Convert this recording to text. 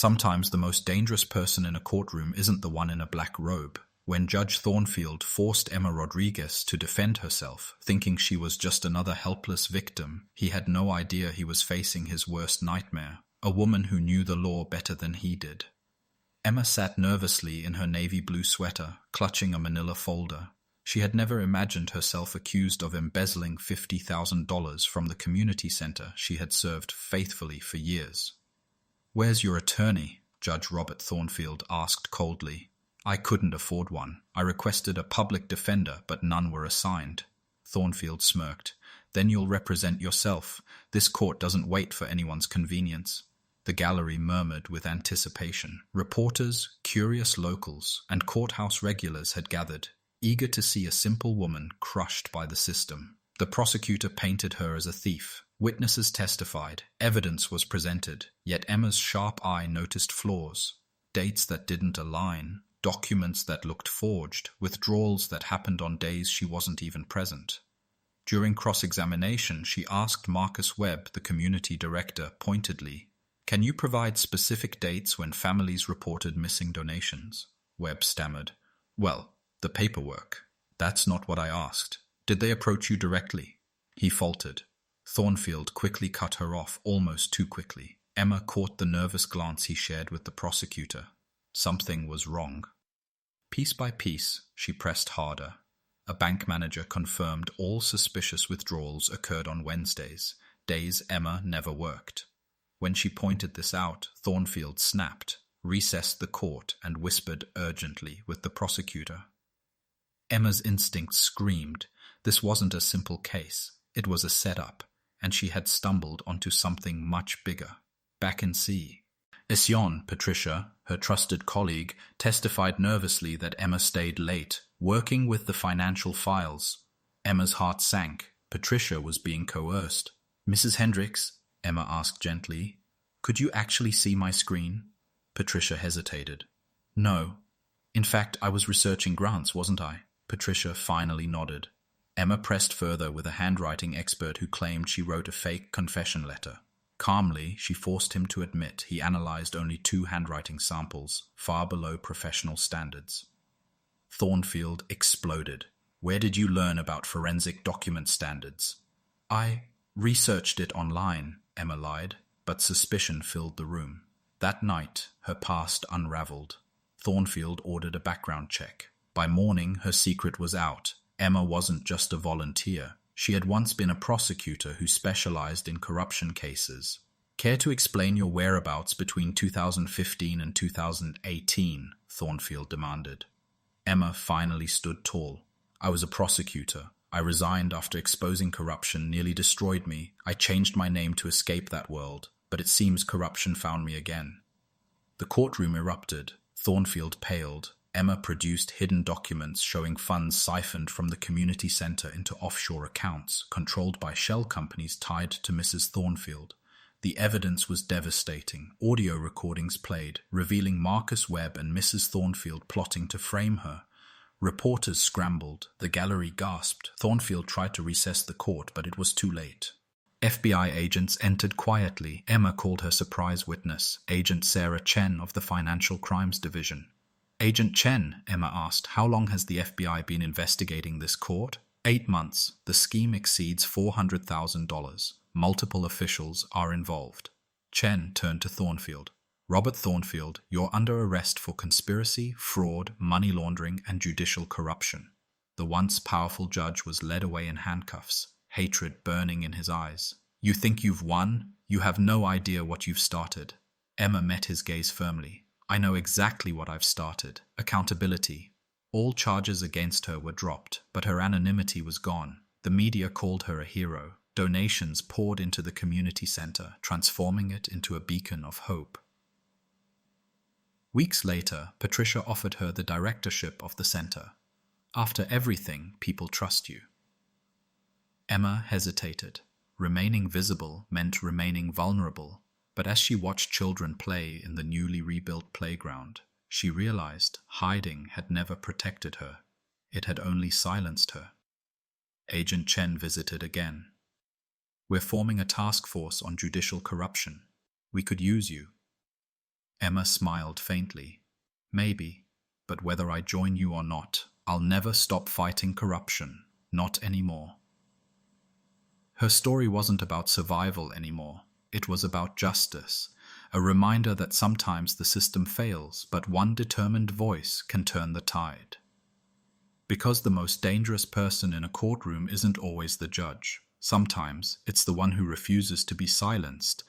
Sometimes the most dangerous person in a courtroom isn't the one in a black robe. When Judge Thornfield forced Emma Rodriguez to defend herself, thinking she was just another helpless victim, he had no idea he was facing his worst nightmare, a woman who knew the law better than he did. Emma sat nervously in her navy blue sweater, clutching a manila folder. She had never imagined herself accused of embezzling $50,000 from the community center she had served faithfully for years. "Where's your attorney?" Judge Robert Thornfield asked coldly. "I couldn't afford one. I requested a public defender, but none were assigned." Thornfield smirked. "Then you'll represent yourself. This court doesn't wait for anyone's convenience." The gallery murmured with anticipation. Reporters, curious locals, and courthouse regulars had gathered, eager to see a simple woman crushed by the system. The prosecutor painted her as a thief. Witnesses testified. Evidence was presented. Yet Emma's sharp eye noticed flaws. Dates that didn't align, documents that looked forged, withdrawals that happened on days she wasn't even present. During cross-examination, she asked Marcus Webb, the community director, pointedly, "Can you provide specific dates when families reported missing donations?" Webb stammered, "Well, the paperwork. That's not what I asked. Did they approach you directly?" He faltered. Thornfield quickly cut her off, almost too quickly. Emma caught the nervous glance he shared with the prosecutor. Something was wrong. Piece by piece, she pressed harder. A bank manager confirmed all suspicious withdrawals occurred on Wednesdays, days Emma never worked. When she pointed this out, Thornfield snapped, recessed the court, and whispered urgently with the prosecutor. Emma's instincts screamed. This wasn't a simple case. It was a setup, and she had stumbled onto something much bigger. Back in C. Isyon, Patricia, her trusted colleague, testified nervously that Emma stayed late, working with the financial files. Emma's heart sank. Patricia was being coerced. "Mrs. Hendricks," Emma asked gently, "could you actually see my screen?" Patricia hesitated. "No. In fact, I was researching grants, wasn't I?" Patricia finally nodded. Emma pressed further with a handwriting expert who claimed she wrote a fake confession letter. Calmly, she forced him to admit he analyzed only 2 handwriting samples, far below professional standards. Thornfield exploded. "Where did you learn about forensic document standards?" "I researched it online," Emma lied, but suspicion filled the room. That night, her past unraveled. Thornfield ordered a background check. By morning, her secret was out. Emma wasn't just a volunteer. She had once been a prosecutor who specialized in corruption cases. "Care to explain your whereabouts between 2015 and 2018? Thornfield demanded. Emma finally stood tall. "I was a prosecutor. I resigned after exposing corruption nearly destroyed me. I changed my name to escape that world, but it seems corruption found me again." The courtroom erupted. Thornfield paled. Emma produced hidden documents showing funds siphoned from the community center into offshore accounts, controlled by shell companies tied to Mrs. Thornfield. The evidence was devastating. Audio recordings played, revealing Marcus Webb and Mrs. Thornfield plotting to frame her. Reporters scrambled. The gallery gasped. Thornfield tried to recess the court, but it was too late. FBI agents entered quietly. Emma called her surprise witness, Agent Sarah Chen of the Financial Crimes Division. "Agent Chen," Emma asked, "how long has the FBI been investigating this court?" 8 months. The scheme exceeds $400,000. Multiple officials are involved. Chen turned to Thornfield. "Robert Thornfield, you're under arrest for conspiracy, fraud, money laundering, and judicial corruption." The once powerful judge was led away in handcuffs, hatred burning in his eyes. "You think you've won? You have no idea what you've started." Emma met his gaze firmly. "I know exactly what I've started. Accountability." All charges against her were dropped, but her anonymity was gone. The media called her a hero. Donations poured into the community center, transforming it into a beacon of hope. Weeks later, Patricia offered her the directorship of the center. "After everything, people trust you." Emma hesitated. Remaining visible meant remaining vulnerable. But as she watched children play in the newly rebuilt playground, she realized hiding had never protected her. It had only silenced her. Agent Chen visited again. "We're forming a task force on judicial corruption. We could use you." Emma smiled faintly. Maybe, but whether I join you or not, I'll never stop fighting corruption. Not anymore. Her story wasn't about survival anymore. It was about justice, a reminder that sometimes the system fails, but one determined voice can turn the tide. Because the most dangerous person in a courtroom isn't always the judge. Sometimes it's the one who refuses to be silenced,